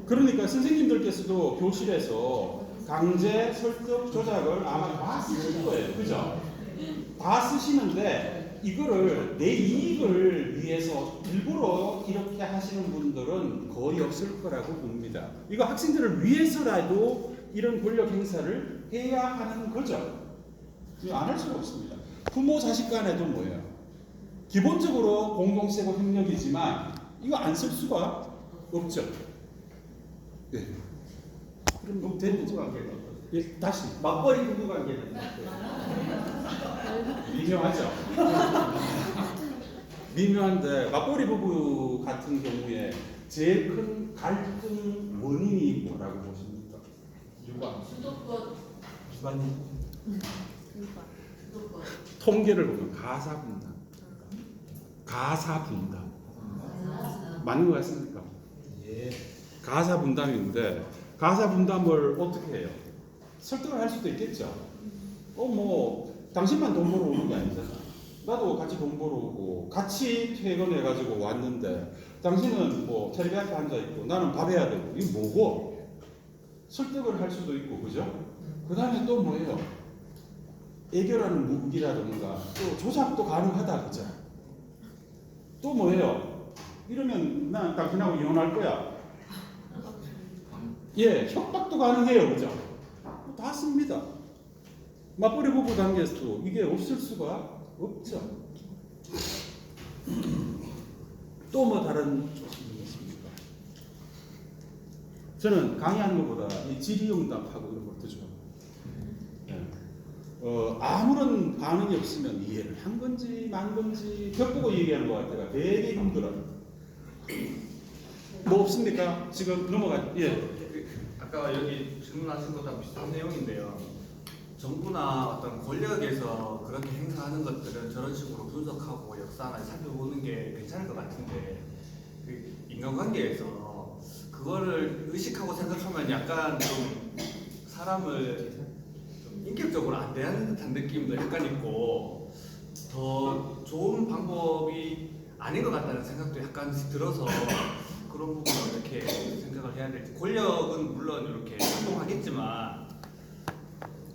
그러니까 선생님들께서도 교실에서 강제 설득 조작을 아마 다 쓰실 거예요. 그죠? 다 쓰시는데 이거를 내 이익을 위해서 일부러 이렇게 하시는 분들은 거의 없을 거라고 봅니다. 이거 학생들을 위해서라도 이런 권력 행사를 해야 하는 거죠. 안 할 수가 없습니다. 부모 자식 간에도 뭐예요? 기본적으로 공동세고 협력이지만 이거 안 쓸 수가 없죠. 네. 그럼 너무 부부 관계는 예, 다시 맞벌이 부부 관계는 미묘하죠. 미묘한데 맞벌이 부부 같은 경우에 제일 큰 갈등 원인이 뭐라고 보십니까? 육아 수도권. 집안일 수도권. 통계를 보면 가사분담 맞는 것 같습니까? 예 가사분담인데 가사분담을 어떻게 해요? 설득을 할 수도 있겠죠. 당신만 돈 벌어 오는 게 아니잖아. 나도 같이 돈 벌어 오고 같이 퇴근해가지고 왔는데 당신은 뭐 텔레비 앞에 앉아 있고 나는 밥 해야 되고 이거 뭐고? 설득을 할 수도 있고 그죠? 그 다음에 또 뭐예요? 애교라는 무기라든가 또 조작도 가능하다 그죠? 또 뭐예요? 이러면 난 당신하고 이혼할 거야. 예, 협박도 가능해요, 그죠? 다 씁니다. 맞벌이 부부 관계에서도 이게 없을 수가 없죠. 또 뭐 다른 조심이 있습니까? 저는 강의하는 것보다 이 질의응답하고 이런 것도 좋아요. 예. 아무런 반응이 없으면 이해를 한 건지 만 건지 벽보고 얘기하는 것 같아요. 되게 힘들어요. 뭐 없습니까? 지금 넘어가. 예. 아까 여기 질문하신 거랑 비슷한 내용인데요. 정부나 어떤 권력에서 그렇게 행사하는 것들은 저런 식으로 분석하고 역사나 살펴보는 게 괜찮을 것 같은데 그 인간관계에서 그거를 의식하고 생각하면 약간 좀 사람을 좀 인격적으로 안 대하는 듯한 느낌도 약간 있고 더 좋은 방법이 아닌 것 같다는 생각도 약간 들어서 그런 부분을 이렇게 생각을 해야 될지. 권력은 물론 이렇게 활동하겠지만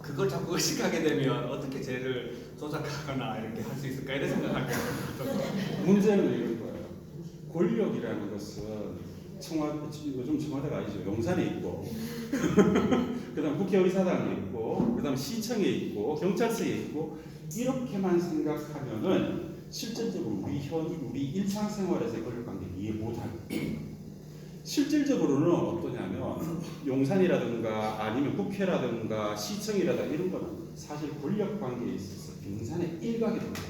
그걸 자꾸 의식하게 되면 어떻게 쟤를 조작하거나 이렇게 할 수 있을까 이런 생각을 하게 돼요. 문제는 이런 거예요. 권력이라는 것은 요즘 청와대가 아니죠. 용산에 있고, 그다음 국회의사당에 있고, 그다음 시청에 있고, 경찰서에 있고 이렇게만 생각하면은 실질적으로 우리 일상생활에서의 권력관계를 이해 못합니다. 실질적으로는 어떠냐면 용산이라든가 아니면 국회라든가 시청이라든가 이런 거는 사실 권력관계에 있어서 빙산의 일각입니다.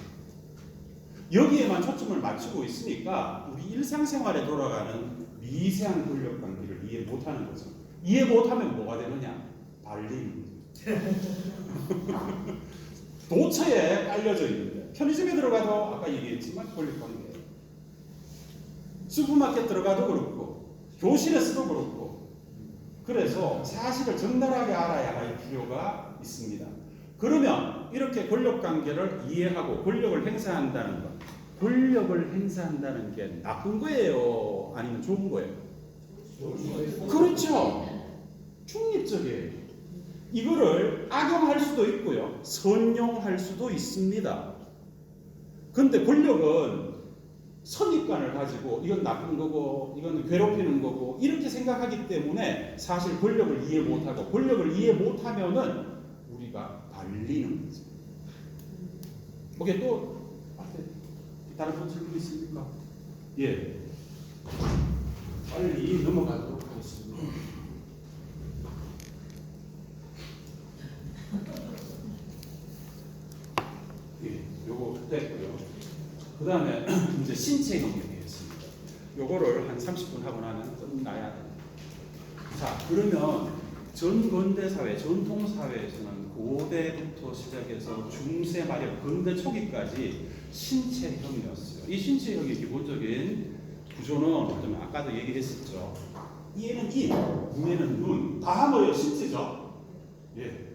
여기에만 초점을 맞추고 있으니까 우리 일상생활에 돌아가는 미세한 권력관계를 이해 못하는 거죠. 이해 못하면 뭐가 되느냐? 발림. 도처에 깔려져 있는데 편의점에 들어가도 아까 얘기했지만 권력관계. 슈퍼마켓 들어가도 그렇고 교실에서도 그렇고 그래서 사실을 적나라하게 알아야 할 필요가 있습니다. 그러면 이렇게 권력관계를 이해하고 권력을 행사한다는 것 권력을 행사한다는 게 나쁜 거예요? 아니면 좋은 거예요? 그렇죠. 중립적이에요. 이거를 악용할 수도 있고요. 선용할 수도 있습니다. 근데 권력은 선입관을 가지고 이건 나쁜 거고 이건 괴롭히는 거고 이렇게 생각하기 때문에 사실 권력을 이해 못하고 권력을 이해 못하면은 우리가 발리는 거죠. 오케이 또 다른 분 질문 있습니까? 예. 빨리 넘어가도록 하겠습니다. 예, 요거 됐고요. 그 다음에 이제 신체 영역이 있습니다. 요거를 한 30분 하고 나면 끝나야 됩니다. 자, 그러면 전근대사회, 전통사회에서는 고대부터 시작해서 중세 말에 근대 초기까지 신체형이었어요. 이 신체형의 기본적인 구조는 어쩌면 아까도 얘기했었죠. 이에는 입, 눈에는 눈, 다 뭐예요? 신체죠. 예.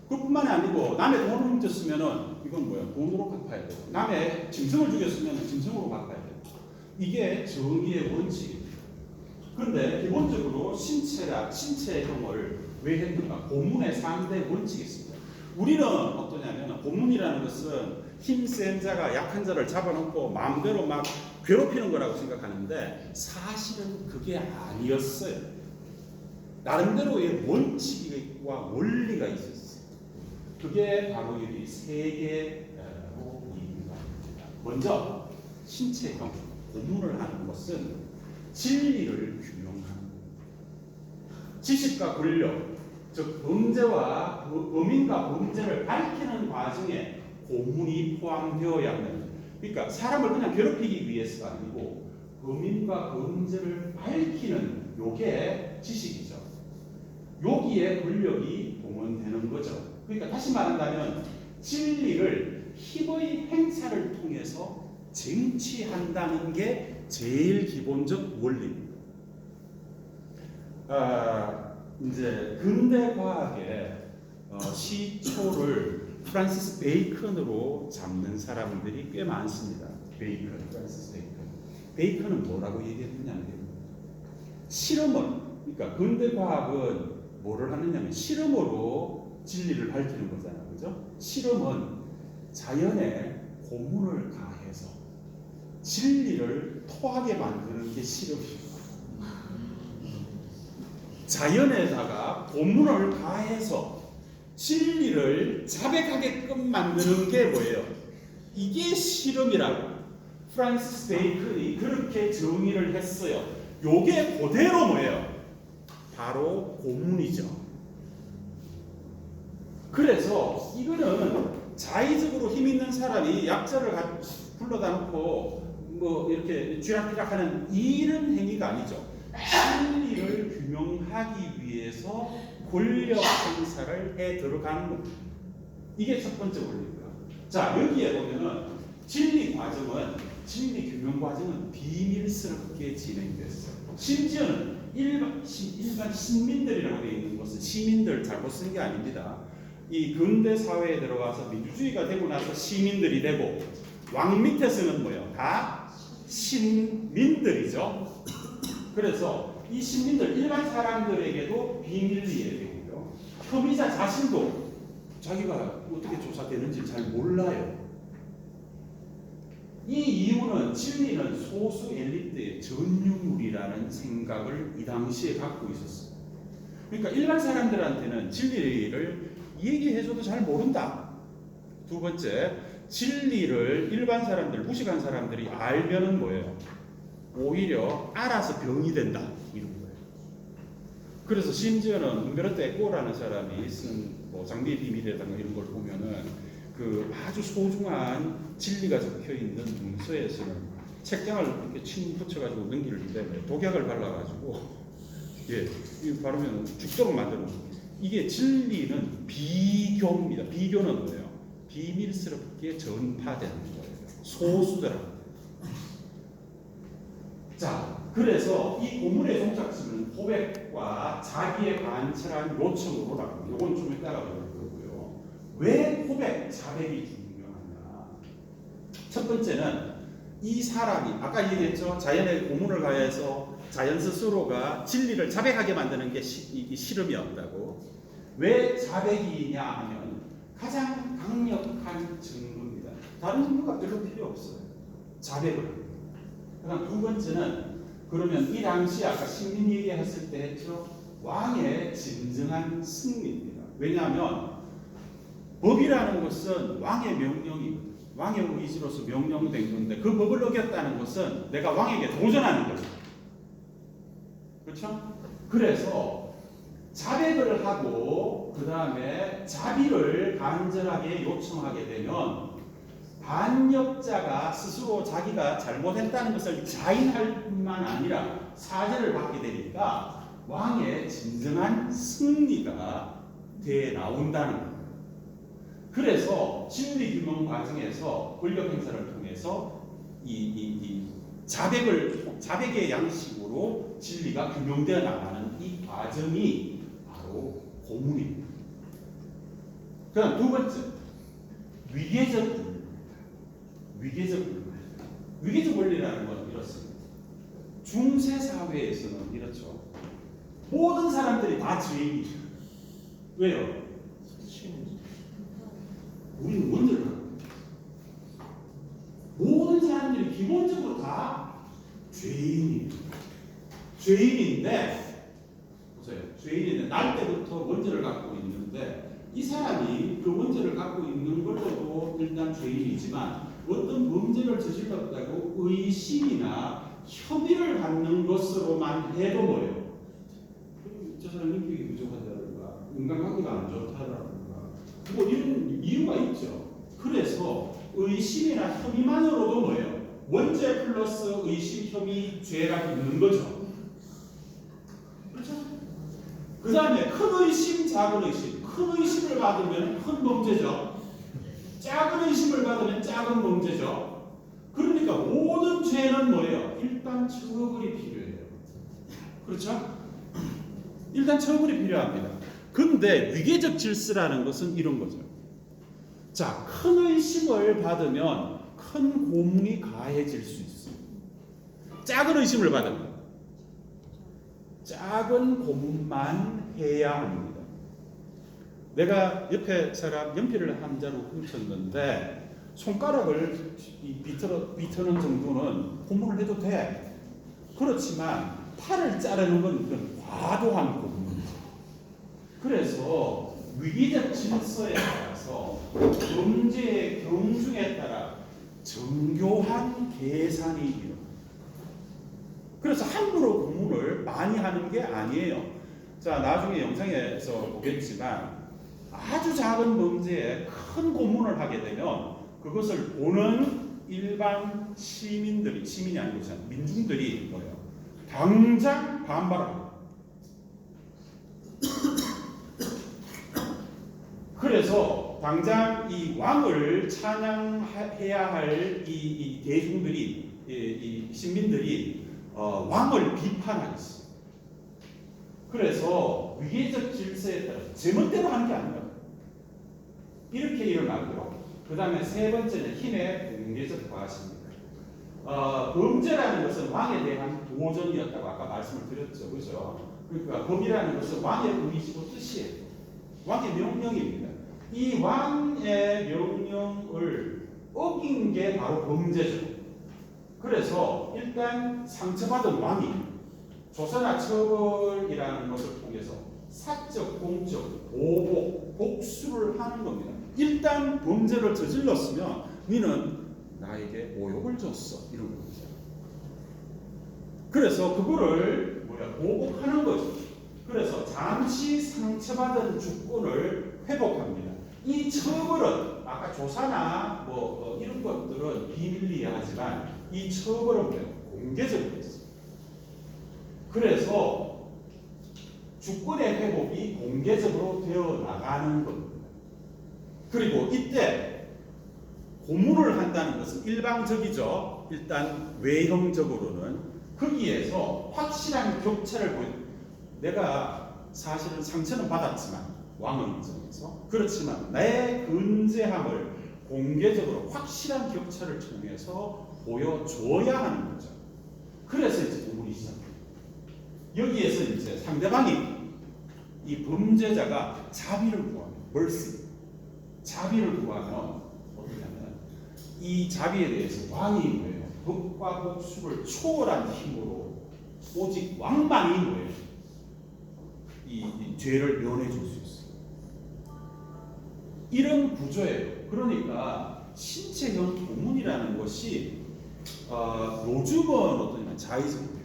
그뿐만이 아니고 남의 돈을 훔쳤으면은 이건 뭐야? 돈으로 갚아야 돼요. 남의 짐승을 죽였으면 짐승으로 갚아야 돼요. 이게 정의의 원칙입니다. 그런데 기본적으로 신체형을 왜 했는가? 고문의 3대 원칙이 있습니다. 우리는 어떠냐면 고문이라는 것은 힘센 자가 약한 자를 잡아놓고 마음대로 막 괴롭히는 거라고 생각하는데 사실은 그게 아니었어요. 나름대로의 원칙과 원리가 있었어요. 그게 바로 이 세 개로 이유가 됩니다. 먼저 신체형 고문을 하는 것은 진리를 규명하는 거예요. 지식과 권력, 즉 범죄와 범인과 범죄를 밝히는 과정에 고문이 포함되어야 합니다. 그러니까 사람을 그냥 괴롭히기 위해서가 아니고 범인과 범죄를 밝히는 요게 지식이죠. 여기에 권력이 동원되는 거죠. 그러니까 다시 말한다면 진리를 힘의 행사를 통해서 쟁취한다는 게 제일 기본적 원리입니다. 이제 근대 과학의 시초를 프란시스 베이컨으로 잡는 사람들이 꽤 많습니다. 프란시스 베이컨. 베이컨은 뭐라고 얘기했느냐면 실험을, 그러니까 근대 과학은 뭐를 하느냐면 실험으로 진리를 밝히는 거잖아요, 그죠? 실험은 자연에 고문을 가해서 진리를 토하게 만드는 게 실험이에요. 자연에다가 고문을 가해서 진리를 자백하게끔 만드는 게 뭐예요? 이게 실험이라고 프란시스 베이컨이 그렇게 정의를 했어요. 요게 그대로 뭐예요? 바로 고문이죠. 그래서 이거는 자의적으로 힘 있는 사람이 약자를 불러다 놓고 뭐 이렇게 쥐락펴락하는 이런 행위가 아니죠. 진리를 규명하기 위해서 권력 행사를 해 들어가는 겁니다. 이게 첫 번째 원리입니다. 자, 여기에 보면은 진리 규명 과정은 비밀스럽게 진행됐어요. 심지어는 일반 시민들이라고 되어 있는 것은 시민들 잘못 쓴 게 아닙니다. 이 근대 사회에 들어와서 민주주의가 되고 나서 시민들이 되고 왕 밑에서는 뭐예요? 다 신민들이죠. 그래서 이 시민들 일반 사람들에게도 비밀리에 되고요. 혐의자 자신도 자기가 어떻게 조사되는지 잘 몰라요. 이 이유는 진리는 소수 엘리트의 전유물이라는 생각을 이 당시에 갖고 있었어요. 그러니까 일반 사람들한테는 진리를 얘기해줘도 잘 모른다. 두 번째, 진리를 일반 사람들, 무식한 사람들이 알면은 뭐예요? 오히려 알아서 병이 된다. 이런 거예요. 그래서 심지어는 umberto eco라는 사람이 쓴 뭐 장비의 비밀이라든가 이런 걸 보면은 그 아주 소중한 진리가 적혀 있는 문서에서는 책장을 이렇게 침 붙여가지고 넘기는데 독약을 발라가지고 이거 바르면 죽도록 만드는 거예요. 이게 진리는 비교입니다. 비교는 뭐예요? 비밀스럽게 전파되는 거예요. 소수들한테. 자, 그래서 이 고문의 종착지는 고백과 자기의 관철한 요청으로 나옵니다. 이건 좀 이따가 볼 거고요. 왜 고백, 자백이 중요하냐? 첫 번째는 이 사람이 아까 얘기했죠. 자연의 고문을 가해서 자연 스스로가 진리를 자백하게 만드는 게 실험이었다고. 왜 자백이냐 하면 가장 강력한 증거입니다. 다른 증거가 별로 필요 없어요. 자백을. 그다음 두 번째는 그러면 이 당시 아까 식민 얘기했을 때 했죠. 왕의 진정한 승리입니다. 왜냐하면 법이라는 것은 왕의 명령이거든요. 왕의 의지로서 명령된 건데 그 법을 어겼다는 것은 내가 왕에게 도전하는 거죠. 그렇죠? 그래서 자백을 하고 그 다음에 자비를 간절하게 요청하게 되면 반역자가 스스로 자기가 잘못했다는 것을 자인할 뿐만 아니라 사죄를 받게 되니까 왕의 진정한 승리가 돼 나온다는 거예요. 그래서 진리규명 과정에서 권력 행사를 통해서 이 자백의 양식으로 진리가 규명되어 나가는 이 과정이 바로 고문입니다. 그다음 두 번째, 위계적 원리라는 건 이렇습니다. 중세 사회에서는 이렇죠. 모든 사람들이 다 죄인이죠. 왜요? 우리는 원죄를 하고 모든 사람들이 기본적으로 다 죄인이에요. 죄인인데 보세요. 죄인인데 날 때부터 원죄를 갖고 있는데 이 사람이 그 원죄를 갖고 있는 걸로도 일단 죄인이지만 어떤 범죄를 저질렀다고 의심이나 혐의를 받는 것으로만 해도 뭐예요? 저 사람 인격이 부족하다든가 인간관계가 안 좋다든가 뭐 이런 이유가 있죠. 그래서 의심이나 혐의만으로도 뭐예요? 원죄 플러스 의심, 혐의, 죄가 있는 거죠. 그렇죠? 그 다음에 큰 의심, 작은 의심. 큰 의심을 받으면 큰 범죄죠. 작은 의심을 받으면 작은 범죄죠. 그러니까 모든 죄는 뭐예요? 일단 처벌이 필요해요. 그렇죠? 일단 처벌이 필요합니다. 근데 위계적 질서라는 것은 이런 거죠. 자, 큰 의심을 받으면 큰 고문이 가해질 수 있습니다. 작은 의심을 받으면 작은 고문만 해야 합니다. 내가 옆에 사람 연필을 한 자루 훔쳤는데 손가락을 비트는 정도는 고문을 해도 돼. 그렇지만 팔을 자르는 건 이건 과도한 고문이죠. 그래서 위기적 질서에 따라서 범죄의 경중에 따라 정교한 계산이 일어납니다. 그래서 함부로 고문을 많이 하는 게 아니에요. 자, 나중에 영상에서 보겠지만 아주 작은 범죄에 큰 고문을 하게 되면 그것을 보는 일반 시민들이, 시민이 아니고 민중들이 뭐예요? 당장 반발합니다. 그래서 당장 이 왕을 찬양해야 할 이 대중들이, 이 시민들이 왕을 비판하겠어요. 그래서 위계적 질서에 따라 제멋대로 하는 게 아니라 이렇게 일어나고요. 그 다음에 세 번째는 힘의 공개적 과시입니다. 범죄라는 것은 왕에 대한 도전이었다고 아까 말씀을 드렸죠. 그죠? 그러니까 법이라는 것은 왕의 의지고 뜻이에요. 왕의 명령입니다. 이 왕의 명령을 어긴 게 바로 범죄죠. 그래서 일단 상처받은 왕이 조사나 처벌이라는 것을 통해서 사적, 공적, 보복, 복수를 하는 겁니다. 일단 범죄를 저질렀으면 너는 나에게 모욕을 줬어. 이런 거죠. 그래서 그거를 보복하는 거죠. 그래서 잠시 상처받은 주권을 회복합니다. 이 처벌은 아까 조사나 이런 것들은 비밀리하지만 이 처벌은 공개적으로 있어요. 그래서 주권의 회복이 공개적으로 되어 나가는 겁니다. 그리고 이때 고문을 한다는 것은 일방적이죠. 일단 외형적으로는 거기에서 확실한 격차를 보여. 내가 사실은 상처는 받았지만 왕의 입장에서 그렇지만 내 근제함을 공개적으로 확실한 격차를 통해서 보여줘야 하는 거죠. 그래서 이제 고문이 시작합니다. 여기에서 이제 상대방이 이 범죄자가 자비를 구하면 mercy, 자비를 구하면 어떻게 하면 이 자비에 대해서 왕이 뭐예요? 법과 복수를 초월한 힘으로 오직 왕만이 뭐예요? 이 죄를 면해 줄 수 있어요. 이런 구조예요. 그러니까 신체형 고문이라는 것이 요즘은 어떠냐면 자의적이에요.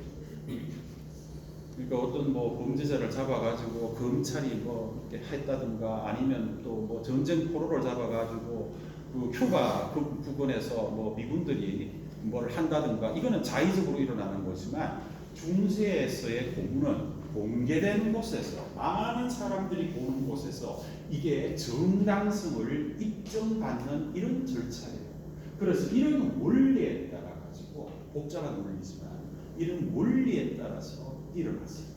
그러니까 어떤 범죄자를 잡아가지고 검찰이 이렇게 했다든가 아니면 또 전쟁 포로를 잡아가지고 그 휴가 그 부근에서 미군들이 뭘 한다든가 이거는 자의적으로 일어나는 거지만 중세에서의 고문은 공개된 곳에서 많은 사람들이 보는 곳에서 이게 정당성을 입증받는 이런 절차예요. 그래서 이런 원리에 따라 가지고 복잡한 원리지만 이런 원리에 따라서 일어났어요.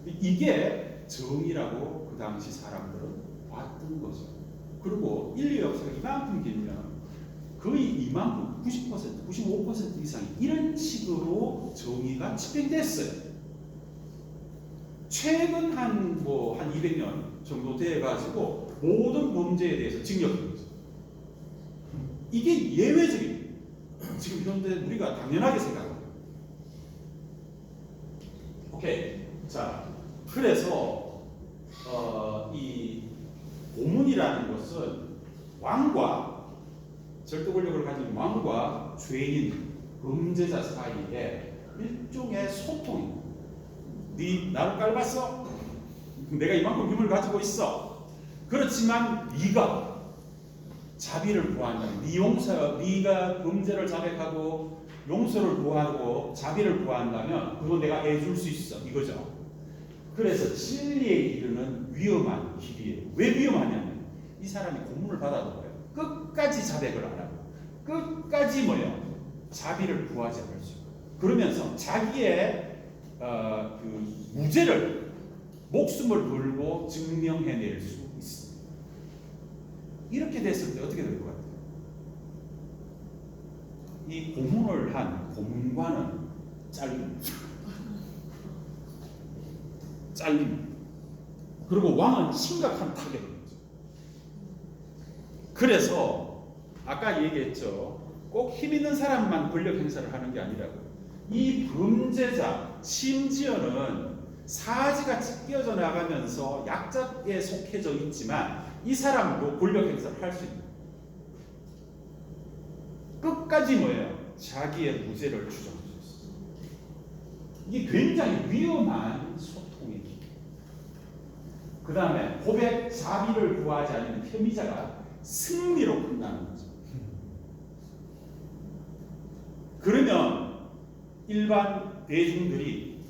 이게 정의라고 그 당시 사람들은 봤던 거죠. 그리고 인류 역사가 이만큼 길면 거의 이만큼 90%, 95% 이상이 이런 식으로 정의가 집행됐어요. 최근 한 200년 정도 돼 가지고 모든 범죄에 대해서 징역입니다. 이게 예외적입니다. 지금 현대 우리가 당연하게 생각합니다. 오케이. 자, 그래서 이 고문이라는 것은 왕과 절도 권력을 가진 왕과 죄인, 범죄자 사이에 일종의 소통입니다. 네 나를 깔봤어? 내가 이만큼 힘을 가지고 있어. 그렇지만 네가 자비를 구한다면, 네가 범죄를 자백하고 용서를 구하고 자비를 구한다면 그거 내가 해줄 수 있어. 이거죠. 그래서 진리에 이르는 위험한 길이에요. 왜 위험하냐면 이 사람이 고문을 받아도 끝까지 자백을 안 하고 끝까지 자비를 구하지 않을 수 있고, 그러면서 자기의 그 무죄를 목숨을 걸고 증명해낼 수 있습니다. 이렇게 됐을 때 어떻게 될 것 같아요? 이 고문을 한 고문관은 잘립니다. 그리고 왕은 심각한 타격입니다. 그래서 아까 얘기했죠. 꼭 힘 있는 사람만 권력 행사를 하는 게 아니라고. 이 범죄자, 심지어는 사지가 찢겨져 나가면서 약자에 속해져 있지만 이 사람도 권력 행사를 할 수 있는. 끝까지 자기의 무죄를 주장할 수 있어요. 이게 굉장히 위험한 소통의 길. 그 다음에 고백, 자비를 구하지 않으면 혐의자가 승리로 끝나는 거죠. 그러면 일반 대중들이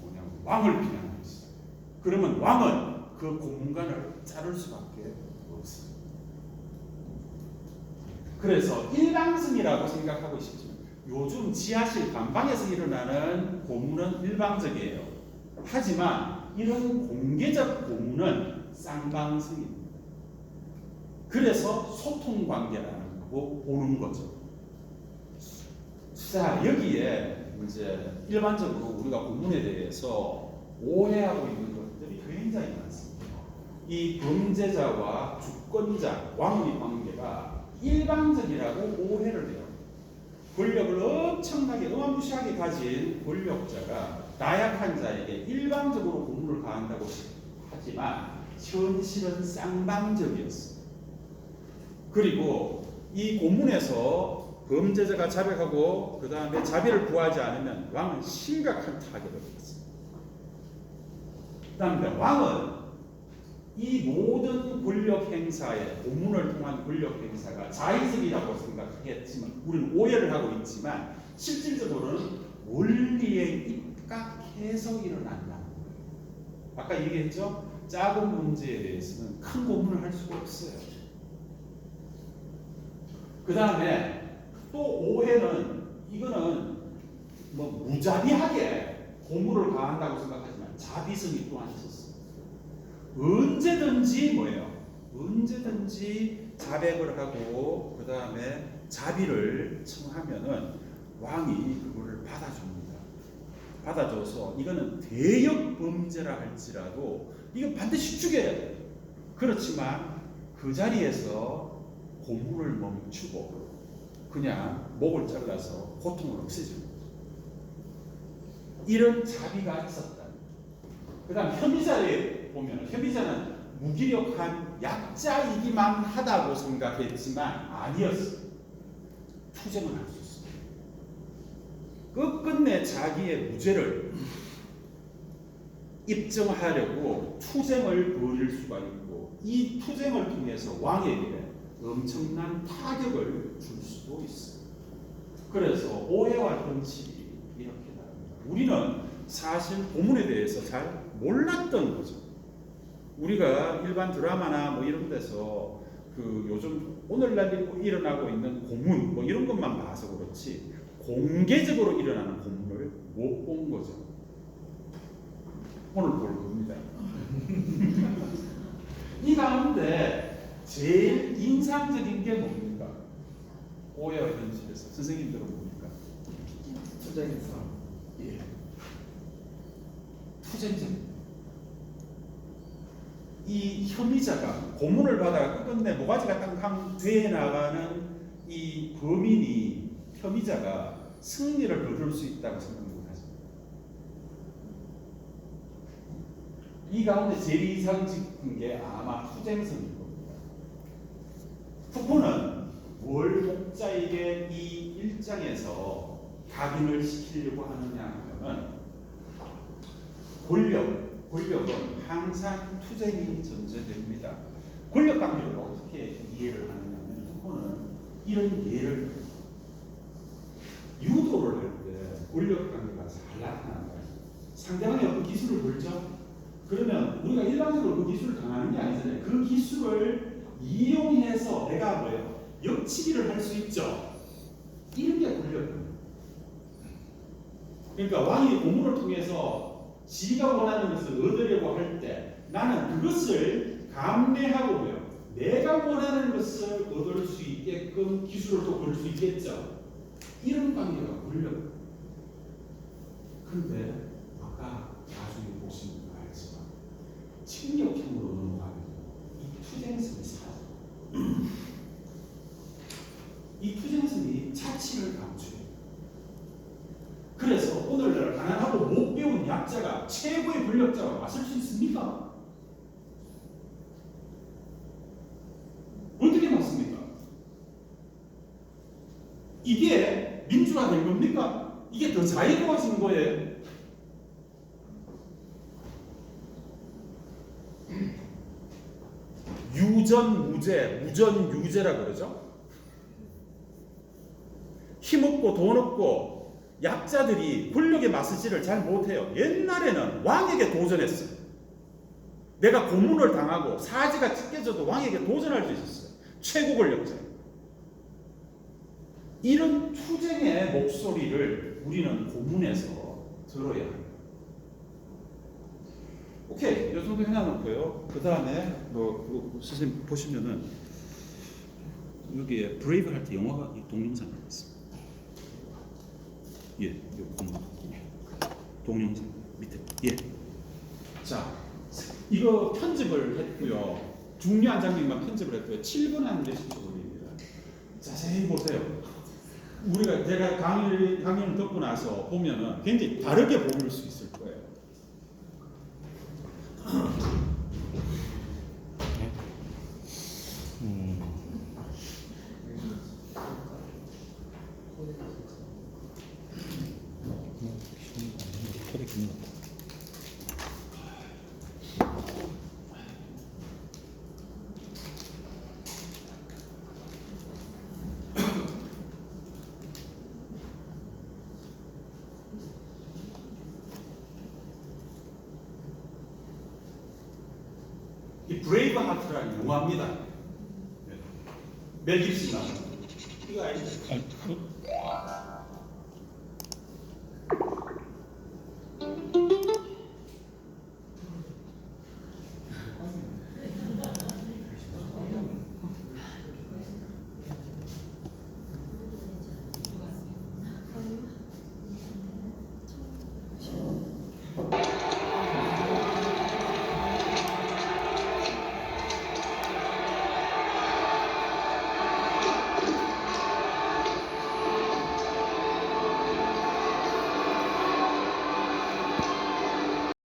왕을 비난하고 있어요. 그러면 왕은 그 고문관을 자를 수밖에 없어요. 그래서 일방적이라고 생각하고 싶지만 요즘 지하실 간방에서 일어나는 고문은 일방적이에요. 하지만 이런 공개적 고문은 쌍방성입니다. 그래서 소통관계라는 거고 보는 거죠. 자, 여기에 이제 일반적으로 우리가 고문에 대해서 오해하고 있는 것들이 굉장히 많습니다. 이 범죄자와 주권자, 왕의 관계가 일방적이라고 오해를 해요. 권력을 엄청나게 어마무시하게 가진 권력자가 나약한 자에게 일방적으로 고문을 가한다고 하지만 현실은 쌍방적이었어요. 그리고 이 고문에서 범죄자가 자백하고 그 다음에 자비를 구하지 않으면 왕은 심각한 타격을 받습니다. 그 다음에 왕은 이 모든 권력 행사에 고문을 통한 권력 행사가 자의적이라고 생각했지만 우리는 오해를 하고 있지만 실질적으로는 원리에 입각해서 일어난다는 거예요. 아까 얘기했죠? 작은 문제에 대해서는 큰 고문을 할 수가 없어요. 그 다음에 또 오해는 이거는 무자비하게 고문을 가한다고 생각하지만 자비성이 또한 있었어요. 언제든지 자백을 하고 그 다음에 자비를 청하면은 왕이 그거를 받아줍니다. 받아줘서 이거는 대역 범죄라 할지라도 이건 반드시 죽여야 돼요. 그렇지만 그 자리에서 고문을 멈추고 그냥 목을 잘라서 고통을 없애줍니다. 이런 자비가 있었다. 그 다음 혐의자에 보면 혐의자는 무기력한 약자이기만 하다고 생각했지만 아니었어요. 투쟁을 할 수 있어요. 끝끝내 자기의 무죄를 입증하려고 투쟁을 벌일 수가 있고 이 투쟁을 통해서 왕에게 엄청난 타격을 줄 수도 있어요. 그래서 오해와 현실이 이렇게 다릅니다. 우리는 사실 고문에 대해서 잘 몰랐던 거죠. 우리가 일반 드라마나 이런 데서 그 요즘 오늘날 일어나고 있는 고문 이런 것만 봐서 그렇지 공개적으로 일어나는 고문을 못 본 거죠. 오늘 볼 겁니다. 이 가운데 제일 인상적인 게 뭡니까? 오해와 현실에서 선생님들은 뭡니까? 투쟁에서 예. 투쟁적. 이 혐의자가 고문을 받아가 끝끝내 모가지가 땅땅 돼 나가는 이 범인이 혐의자가 승리를 거둘 수 있다고 생각 못하십니다. 이 가운데 제일 이상 깊은 게 아마 투쟁성일 겁니다. 푸코는 뭘 독자에게 이 일장에서 각인을 시키려고 하느냐 하면 권력은 항상 투쟁이 전제됩니다. 권력 관계를 어떻게 이해를 하느냐면 푸코는 이런 예를 들어요. 유도를 할 때 권력 관계가 잘 나타나는 거예요. 상대방이 어떤 기술을 벌죠? 그러면 우리가 일반적으로 그 기술을 당하는 게 아니잖아요. 그 기술을 이용해서 내가 뭐예요? 역치기를 할 수 있죠. 이런 게 권력입니다. 그러니까 왕이 고문을 통해서 지가 원하는 것을 얻으려고 할 때 나는 그것을 감내하고 뭐예요? 내가 원하는 것을 얻을 수 있게끔 기술을 또 걸 수 있겠죠. 이런 관계가 권력. 근데 아까 나중에 보시면 알지만侵略형으로 넘어가면 이 투쟁성이 사라져요. 이 투쟁성이 자치를 감추어요. 그래서 오늘날 가난하고 못 배운 약자가 최고의 권력자와 맞설 수 있습니까? 어떻게 맞습니까? 이게 민주화된 겁니까? 이게 더 자유로워진 거예요. 유전무죄, 무전유죄라 그러죠. 힘없고 돈 없고 약자들이 권력에 맞서지를 잘 못해요. 옛날에는 왕에게 도전했어요. 내가 고문을 당하고 사지가 찢겨져도 왕에게 도전할 수 있었어요. 최고 권력자. 이런 투쟁의 목소리를 우리는 고문에서 들어야 합니다. 오케이, 이 정도 해놔놓고요. 그 다음에 선생님 보시면은 여기에 브레이브하트 영화가 동영상이 있습니다. 예, 요 동영상 밑에. 예. 자, 이거 편집을 했고요. 중요한 장면만 편집을 했고요. 7분 한 몇십 초 걸립니다. 자세히 보세요. 제가 강의를 듣고 나서 보면은 굉장히 다르게 보일 수 있을 거예요. 이 브레이브 하트라는 영화입니다. 멜 깁슨 나오는 이거 알죠?